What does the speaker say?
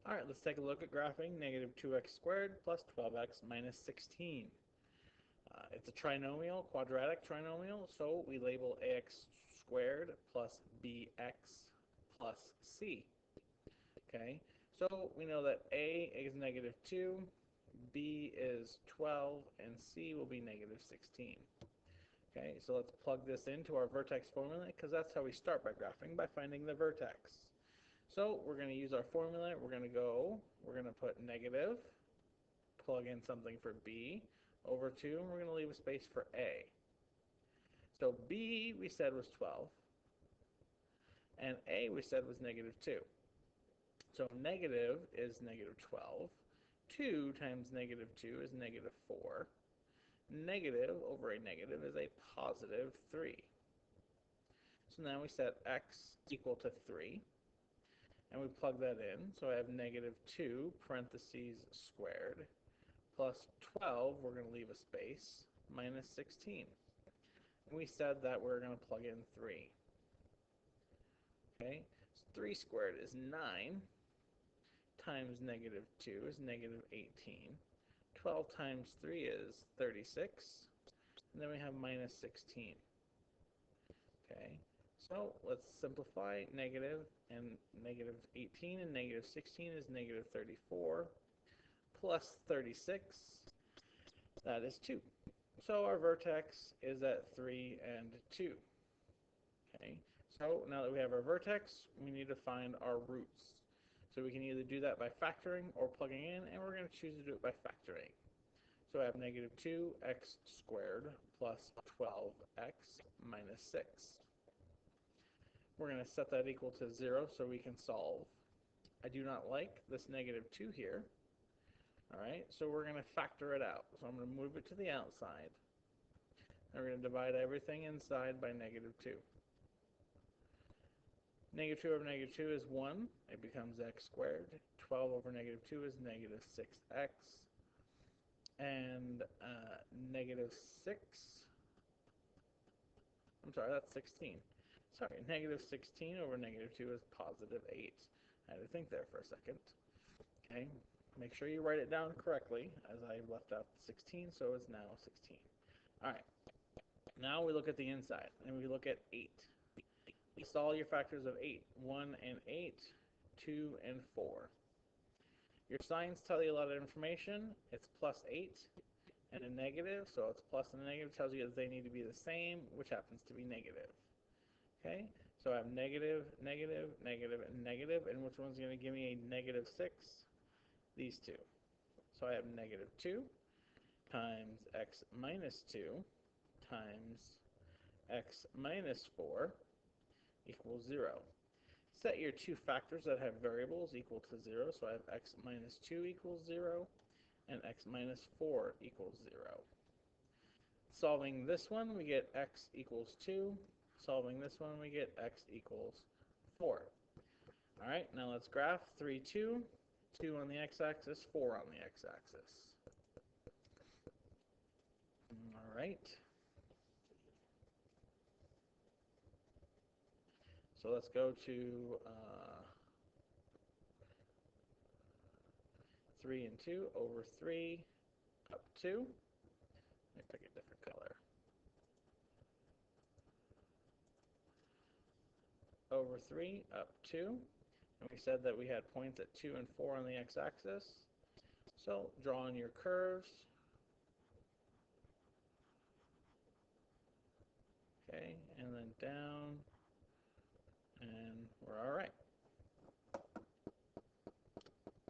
All right, let's take a look at graphing negative 2x squared plus 12x minus 16. It's a trinomial, quadratic trinomial, so we label ax squared plus bx plus c. Okay, so we know that a is negative 2, b is 12, and c will be negative 16. Okay, so let's plug this into our vertex formula because that's how we start by graphing, by finding the vertex. So we're going to use our formula. We're going to put negative, plug in something for b, over 2, and we're going to leave a space for a. So b we said was 12, and a we said was negative 2. So negative is negative 12. 2 times negative 2 is negative 4. Negative over a negative is a positive 3. So now we set x equal to 3, and we plug that in. So I have negative 2 parentheses squared plus 12, we're going to leave a space, minus 16. And we said that we're going to plug in 3. Okay, so 3 squared is 9, times negative 2 is negative 18. 12 times 3 is 36, and then we have minus 16. Okay, so let's simplify. Negative and negative 18 and negative 16 is negative 34, plus 36, that is 2. So our vertex is at 3 and 2. Okay, so now that we have our vertex, we need to find our roots. So we can either do that by factoring or plugging in, and we're going to choose to do it by factoring. So I have negative 2x squared plus 12x minus 6. We're going to set that equal to 0 so we can solve. I do not like this negative 2 here. Alright, so we're going to factor it out. So I'm going to move it to the outside. And we're going to divide everything inside by negative 2. Negative 2 over negative 2 is 1. It becomes x squared. 12 over negative 2 is negative 6x. And negative 6, I'm sorry, that's 16. Sorry, negative 16 over negative 2 is positive 8. I had to think there for a second. Okay, make sure you write it down correctly, as I left out 16, so it's now 16. All right, now we look at the inside, and we look at 8. List all your factors of 8. 1 and 8, 2 and 4. Your signs tell you a lot of information. It's plus 8 and a negative, so it's plus and a negative tells you that they need to be the same, which happens to be negative. Okay, so I have negative, negative, negative, and negative, and which one's going to give me a negative 6? These two. So I have negative 2 times x minus 2 times x minus 4 equals 0. Set your two factors that have variables equal to 0, so I have x minus 2 equals 0, and x minus 4 equals 0. Solving this one, we get x equals 2. Solving this one, we get x equals 4. Alright, now let's graph 3, 2. 2 on the x-axis, 4 on the x-axis. Alright. So let's go to 3 and 2 over 3 up 2. Let me pick a different color. Over 3 up 2. And we said that we had points at 2 and 4 on the x-axis. So draw on your curves. Okay, and then down. And we're all right.